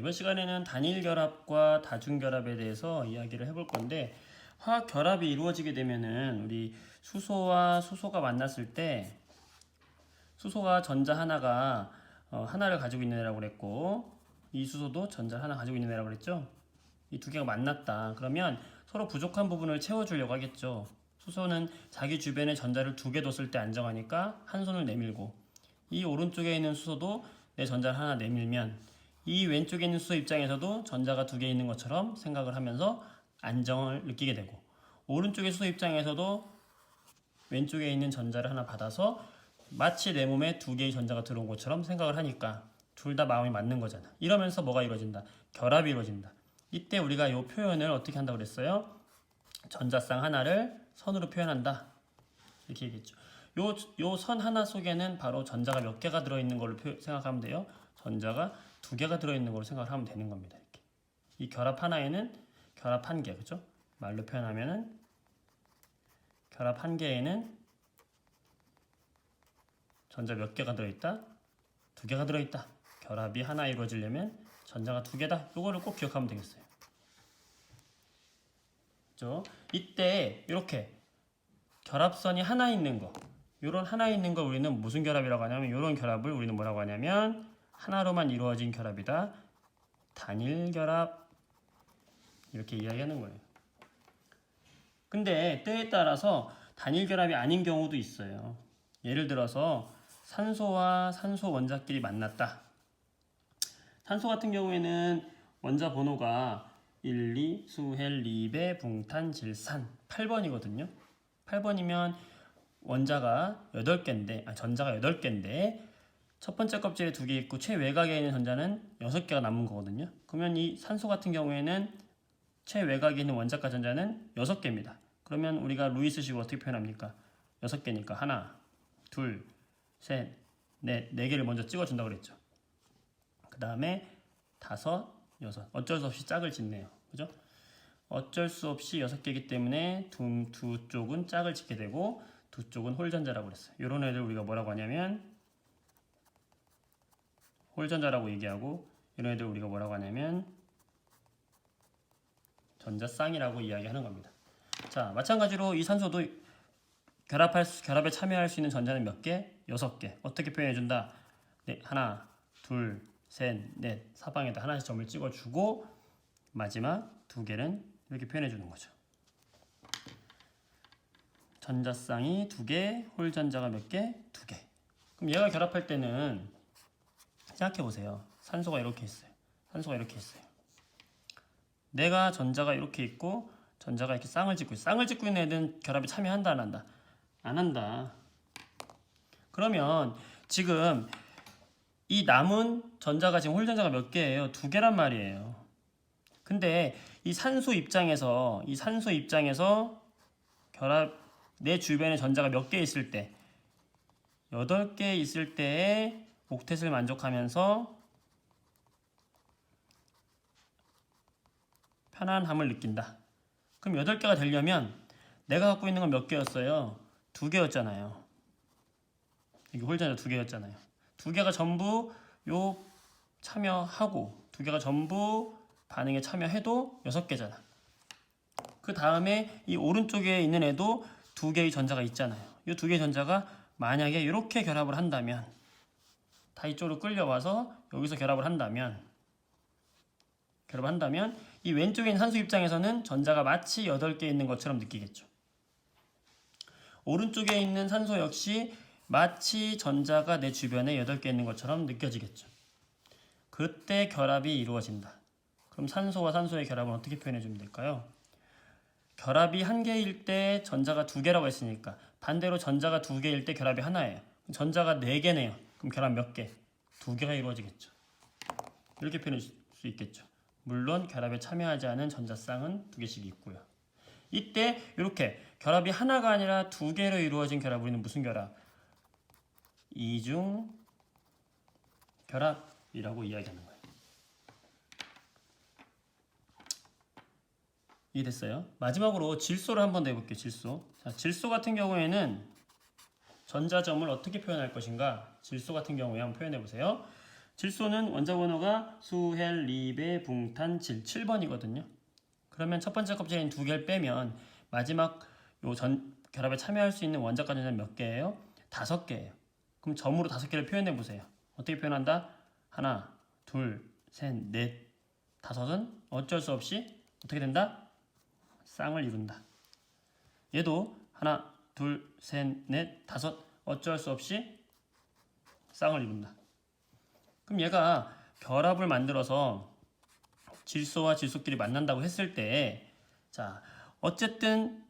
이번 시간에는 단일 결합과 다중 결합에 대해서 이야기를 해볼 건데, 화학 결합이 이루어지게 되면은 우리 수소와 수소가 만났을 때 수소가 전자 하나가 하나를 가지고 있는 애라고 그랬고, 이 수소도 전자 하나 가지고 있는 애라고 그랬죠. 이 두 개가 만났다 그러면 서로 부족한 부분을 채워주려고 하겠죠. 수소는 자기 주변에 전자를 두 개 뒀을 때 안정하니까 한 손을 내밀고, 이 오른쪽에 있는 수소도 내 전자를 하나 내밀면 이 왼쪽에 있는 수소 입장에서도 전자가 두 개 있는 것처럼 생각을 하면서 안정을 느끼게 되고, 오른쪽의 수소 입장에서도 왼쪽에 있는 전자를 하나 받아서 마치 내 몸에 두 개의 전자가 들어온 것처럼 생각을 하니까 둘 다 마음이 맞는 거잖아. 이러면서 뭐가 이루어진다? 결합이 이루어진다. 이때 우리가 이 표현을 어떻게 한다고 그랬어요? 전자쌍 하나를 선으로 표현한다, 이렇게 얘기했죠. 요 선 하나 속에는 바로 전자가 몇 개가 들어있는 걸로 생각하면 돼요. 전자가 두 개가 들어있는 걸로 생각하면 되는 겁니다. 이렇게. 이 결합 하나에는 결합 한 개, 그죠? 말로 표현하면은 결합 한 개에는 전자 몇 개가 들어있다? 두 개가 들어있다. 결합이 하나 이루어지려면 전자가 두 개다. 요거를 꼭 기억하면 되겠어요. 그죠? 이때 이렇게 결합선이 하나 있는 거, 요런 하나 있는 거 우리는 무슨 결합이라고 하냐면, 요런 결합을 우리는 뭐라고 하냐면 하나로만 이루어진 결합이다, 단일 결합, 이렇게 이야기하는 거예요. 근데 때에 따라서 단일 결합이 아닌 경우도 있어요. 예를 들어서 산소와 산소 원자끼리 만났다. 산소 같은 경우에는 원자 번호가 1, 2, 수헬, 리베, 붕탄, 질산 8번이거든요. 8번이면 원자가 8개인데, 전자가 8개인데 첫 번째 껍질에 2개 있고 최외곽에 있는 전자는 6개가 남은 거거든요. 그러면 이 산소 같은 경우에는 최외곽에 있는 원자가 전자는 6개입니다. 그러면 우리가 루이스식으로 어떻게 표현합니까? 6개니까 하나, 둘, 셋, 넷, 4개를 먼저 찍어준다고 그랬죠. 그 다음에 다섯, 여섯. 어쩔 수 없이 짝을 짓네요. 그죠? 어쩔 수 없이 6개이기 때문에 두 쪽은 짝을 짓게 되고 두 쪽은 홀전자라고 그랬어요. 이런 애들 우리가 뭐라고 하냐면 홀전자라고 얘기하고, 이런 애들 우리가 뭐라고 하냐면 전자쌍이라고 이야기하는 겁니다. 자, 마찬가지로 이 산소도 결합에 참여할 수 있는 전자는 몇 개? 6개. 어떻게 표현해준다? 네, 하나, 둘, 셋, 넷. 사방에다 하나씩 점을 찍어주고 마지막 2개는 이렇게 표현해주는 거죠. 전자쌍이 2개, 홀전자가 몇 개? 2개. 그럼 얘가 결합할 때는 생각해보세요. 산소가 이렇게 있어요. 산소가 이렇게 있어요. 내가 전자가 이렇게 있고 전자가 이렇게 쌍을 짓고 있어. 쌍을 짓고 있는 애들은 결합에 참여한다, 안 한다? 안 한다. 그러면 지금 이 남은 전자가 지금 홀전자가 몇 개예요? 2개란 말이에요. 근데 이 산소 입장에서 결합, 내 주변에 전자가 몇 개 있을 때, 8개 있을 때의 옥텟을 만족하면서 편안함을 느낀다. 그럼 8개가 되려면 내가 갖고 있는 건 몇 개였어요? 2개였잖아요. 이게 홀전자 2개였잖아요. 2개가 전부 참여하고 2개가 전부 반응에 참여해도 6개잖아. 그 다음에 이 오른쪽에 있는 애도 2개의 전자가 있잖아요. 이 2개의 전자가 만약에 이렇게 결합을 한다면, 다 이쪽으로 끌려와서 여기서 결합을 한다면 이 왼쪽에 있는 산소 입장에서는 전자가 마치 8개 있는 것처럼 느끼겠죠. 오른쪽에 있는 산소 역시 마치 전자가 내 주변에 8개 있는 것처럼 느껴지겠죠. 그때 결합이 이루어진다. 그럼 산소와 산소의 결합은 어떻게 표현해주면 될까요? 결합이 1개일 때 전자가 2개라고 했으니까 반대로 전자가 2개일 때 결합이 하나예요. 전자가 4개네요. 그럼 결합 몇 개? 2개가 이루어지겠죠. 이렇게 표현할 수 있겠죠. 물론 결합에 참여하지 않은 전자쌍은 2개씩 있고요. 이때 이렇게 결합이 하나가 아니라 2개로 이루어진 결합, 우리는 무슨 결합? 이중 결합이라고 이야기하는 거예요. 이해됐어요? 마지막으로 질소를 한번 내볼게요. 질소. 자, 질소 같은 경우에는 전자점을 어떻게 표현할 것인가? 질소 같은 경우에 한번 표현해 보세요. 질소는 원자 번호가 수헬, 리베, 붕탄, 7번이거든요. 그러면 첫 번째 껍질인 두 개를 빼면 마지막 요 전 결합에 참여할 수 있는 원자 가전은 몇 개예요? 5개예요. 그럼 점으로 5개를 표현해 보세요. 어떻게 표현한다? 하나, 둘, 셋, 넷, 다섯은 어쩔 수 없이 어떻게 된다? 쌍을 이룬다. 얘도 하나, 둘, 셋, 넷, 다섯 어쩔 수 없이 쌍을 이룬다. 그럼 얘가 결합을 만들어서 질소와 질소끼리 만난다고 했을 때, 자, 어쨌든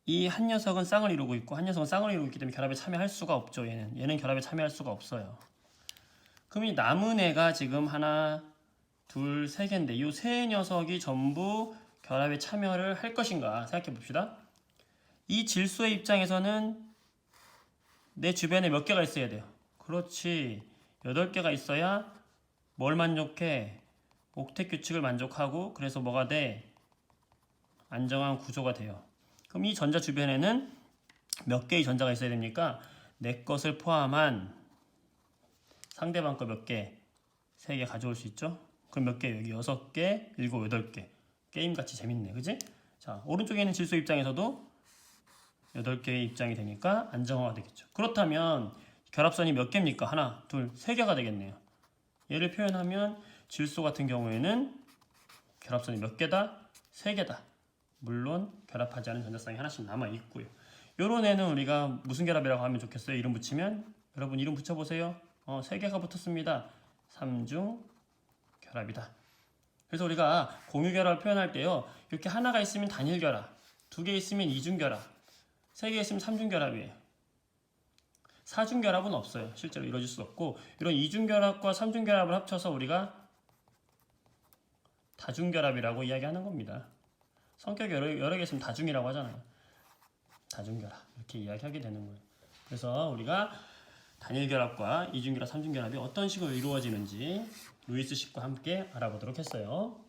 이 한 녀석은 쌍을 이루고 있고 한 녀석은 쌍을 이루고 있기 때문에 결합에 참여할 수가 없죠. 얘는 결합에 참여할 수가 없어요. 그럼 이 남은 애가 지금 하나, 둘, 세 개인데 이 세 녀석이 전부 결합에 참여를 할 것인가 생각해 봅시다. 이 질소의 입장에서는 내 주변에 몇 개가 있어야 돼요. 그렇지. 8개가 있어야 뭘 만족해? 옥텟 규칙을 만족하고 그래서 뭐가 돼? 안정한 구조가 돼요. 그럼 이 전자 주변에는 몇 개의 전자가 있어야 됩니까? 내 것을 포함한 상대방 거 몇 개? 3개 가져올 수 있죠? 그럼 몇 개? 여기 6개, 7, 8개. 게임같이 재밌네. 그지? 자, 오른쪽에 있는 질소 입장에서도 8개의 입장이 되니까 안정화가 되겠죠. 그렇다면 결합선이 몇 개입니까? 하나, 둘, 3개가 되겠네요. 얘를 표현하면 질소 같은 경우에는 결합선이 몇 개다? 3개다. 물론 결합하지 않은 전자쌍이 하나씩 남아 있고요. 요런 애는 우리가 무슨 결합이라고 하면 좋겠어요? 이름 붙이면 여러분 이름 붙여보세요. 3개가 붙었습니다. 3중 결합이다. 그래서 우리가 공유 결합을 표현할 때요. 이렇게 하나가 있으면 단일 결합, 2개 있으면 2중 결합, 3개 있으면 3중 결합이에요. 4중 결합은 없어요. 실제로 이루어질 수 없고 이런 2중 결합과 3중 결합을 합쳐서 우리가 다중 결합이라고 이야기하는 겁니다. 성격이 여러 개 있으면 다중이라고 하잖아요. 다중 결합 이렇게 이야기하게 되는 거예요. 그래서 우리가 단일 결합과 이중 결합, 삼중 결합이 어떤 식으로 이루어지는지 루이스 식과 함께 알아보도록 했어요.